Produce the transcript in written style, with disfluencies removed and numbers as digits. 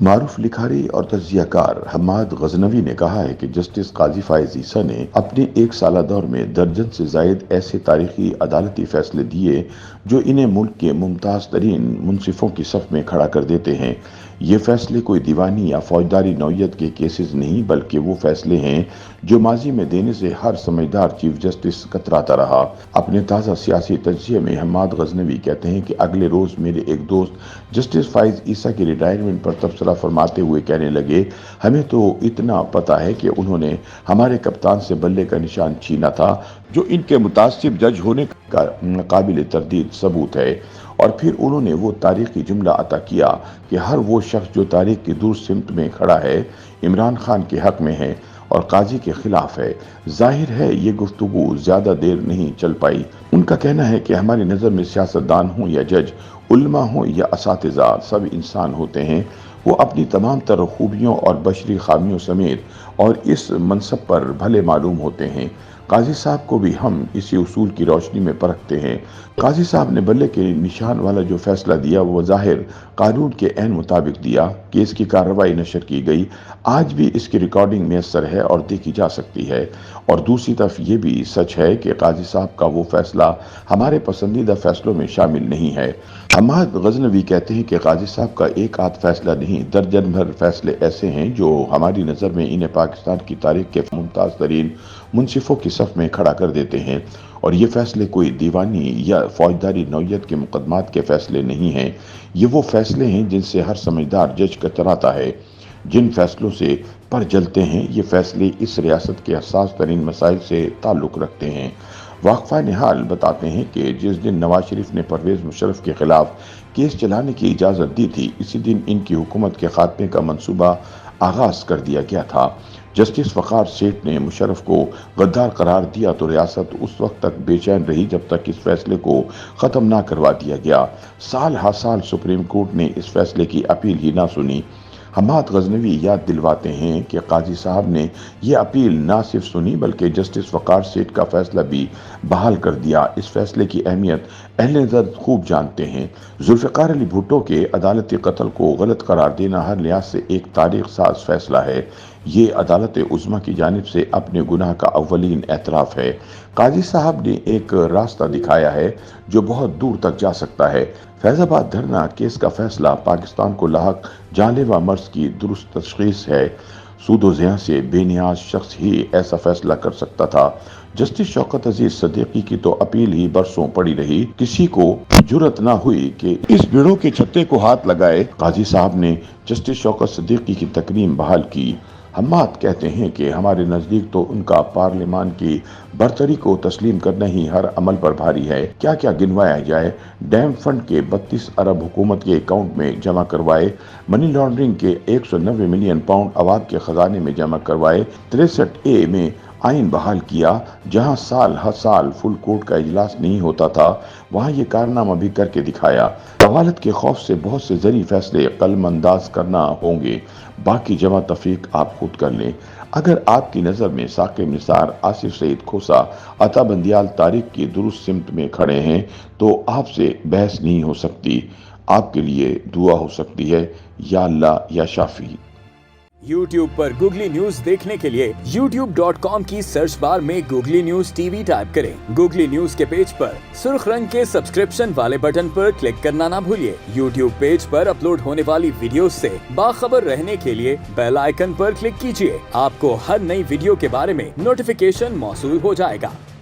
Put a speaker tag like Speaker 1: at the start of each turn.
Speaker 1: معروف لکھاری اور تجزیہ کار حماد غزنوی نے کہا ہے کہ جسٹس قاضی فائز عیسیٰ نے اپنے ایک سالہ دور میں درجن سے زائد ایسے تاریخی عدالتی فیصلے دیے جو انہیں ملک کے ممتاز ترین منصفوں کی صف میں کھڑا کر دیتے ہیں۔ یہ فیصلے کوئی دیوانی یا فوجداری نوعیت کے کیسز نہیں بلکہ وہ فیصلے ہیں جو ماضی میں دینے سے ہر سمجھدار چیف جسٹس کتراتا رہا۔ اپنے تازہ سیاسی تجزیے میں حماد غزنوی کہتے ہیں کہ اگلے روز میرے ایک دوست جسٹس فائز عیسیٰ کی ریٹائرمنٹ پر تبصرہ فرماتے ہوئے کہنے لگے، ہمیں تو اتنا پتا ہے کہ انہوں نے ہمارے کپتان سے بلے کا نشان چھینا تھا جو ان کے متعصب جج ہونے کا قابل تردید ثبوت ہے، اور پھر انہوں نے وہ تاریخی جملہ عطا کیا کہ ہر وہ شخص جو تاریخ کی دور سمت میں کھڑا ہے عمران خان کے حق میں ہے اور قاضی کے خلاف ہے۔ ظاہر ہے یہ گفتگو زیادہ دیر نہیں چل پائی۔ ان کا کہنا ہے کہ ہماری نظر میں سیاستدان ہوں یا جج، علماء ہوں یا اساتذہ، سب انسان ہوتے ہیں۔ وہ اپنی تمام تر خوبیوں اور بشری خامیوں سمیت اور اس منصب پر بھلے معلوم ہوتے ہیں۔ قاضی صاحب کو بھی ہم اسی اصول کی روشنی میں پرکھتے ہیں۔ قاضی صاحب نے بلے کے نشان والا جو فیصلہ دیا وہ ظاہر قانون کے عین مطابق دیا۔ کیس کی کارروائی نشر کی گئی، آج بھی اس کی ریکارڈنگ میسر ہے اور دیکھی جا سکتی ہے۔ اور دوسری طرف یہ بھی سچ ہے کہ قاضی صاحب کا وہ فیصلہ ہمارے پسندیدہ فیصلوں میں شامل نہیں ہے۔ حماد غزنوی کہتے ہیں کہ قاضی صاحب کا ایک آدھ فیصلہ نہیں، درجن بھر فیصلے ایسے ہیں جو ہماری نظر میں انہیں پاکستان کی تاریخ کے ممتاز ترین منصفوں کی صف میں کھڑا کر دیتے ہیں، اور یہ فیصلے کوئی دیوانی یا فوجداری نوعیت کے مقدمات کے فیصلے نہیں ہیں۔ یہ وہ فیصلے ہیں جن سے ہر سمجھدار جج کتراتا ہے، جن فیصلوں سے پر جلتے ہیں۔ یہ فیصلے اس ریاست کے حساس ترین مسائل سے تعلق رکھتے ہیں۔ واقفان حال بتاتے ہیں کہ جس دن نواز شریف نے پرویز مشرف کے خلاف کیس چلانے کی اجازت دی تھی، اسی دن ان کی حکومت کے خاتمے کا منصوبہ آغاز کر دیا گیا تھا۔ جسٹس وقار سیٹھ نے مشرف کو غدار قرار دیا تو ریاست اس وقت تک بے چین رہی جب تک اس فیصلے کو ختم نہ کروا دیا گیا۔ سال ہر سال سپریم کورٹ نے اس فیصلے کی اپیل ہی نہ سنی۔ حماد غزنوی یاد دلواتے ہیں کہ قاضی صاحب نے یہ اپیل نہ صرف سنی بلکہ جسٹس وقار سیٹھ کا فیصلہ بھی بحال کر دیا۔ اس فیصلے کی اہمیت اہل نظر خوب جانتے ہیں۔ ذوالفقار علی بھٹو کے عدالتی قتل کو غلط قرار دینا ہر لحاظ سے ایک تاریخ ساز فیصلہ ہے۔ یہ عدالت عظمیٰ کی جانب سے اپنے گناہ کا اولین اعتراف ہے۔ قاضی صاحب نے ایک راستہ دکھایا ہے جو بہت دور تک جا سکتا ہے۔ فیض آباد دھرنا کیس کا فیصلہ پاکستان کو لاحق جان لیوا مرض کی درست تشخیص ہے۔ سود و زیاں سے بے نیاز شخص ہی ایسا فیصلہ کر سکتا تھا۔ جسٹس شوکت عزیز صدیقی کی تو اپیل ہی برسوں پڑی رہی، کسی کو جرأت نہ ہوئی کہ اس بیڑوں کے چھتے کو ہاتھ لگائے۔ قاضی صاحب نے جسٹس شوکت صدیقی کی تکریم بحال کی۔ حماد کہتے ہیں کہ ہمارے نزدیک تو ان کا پارلیمان کی برتری کو تسلیم کرنا ہی ہر عمل پر بھاری ہے۔ کیا کیا گنوایا جائے۔ ڈیم فنڈ کے 32 ارب حکومت کے اکاؤنٹ میں جمع کروائے، منی لانڈرنگ کے 190 ملین پاؤنڈ عوام کے خزانے میں جمع کروائے، 63A میں آئین بحال کیا۔ جہاں سال ہر سال فل کورٹ کا اجلاس نہیں ہوتا تھا وہاں یہ کارنامہ بھی کر کے دکھایا۔ عدالت کے خوف سے بہت سے زرعی فیصلے قلم انداز کرنا ہوں گے، باقی جمع تفریق آپ خود کر لیں۔ اگر آپ کی نظر میں ثاقب نثار، آصف سعید کھوسا، عطا بندیال تاریخ کی درست سمت میں کھڑے ہیں تو آپ سے بحث نہیں ہو سکتی، آپ کے لیے دعا ہو سکتی ہے۔ یا اللہ یا شافی۔
Speaker 2: YouTube پر گوگلی نیوز دیکھنے کے لیے youtube.com کی سرچ بار میں googly news T V type کریں۔ گوگلی نیوز کے پیج پر سرخ رنگ کے سبسکرپشن والے بٹن پر کلک کرنا نہ بھولیے۔ YouTube پیج پر اپلوڈ ہونے والی ویڈیوز سے باخبر رہنے کے لیے بیل آئیکن پر کلک کیجیے۔ آپ کو ہر نئی ویڈیو کے بارے میں نوٹیفیکیشن موصول ہو جائے گا۔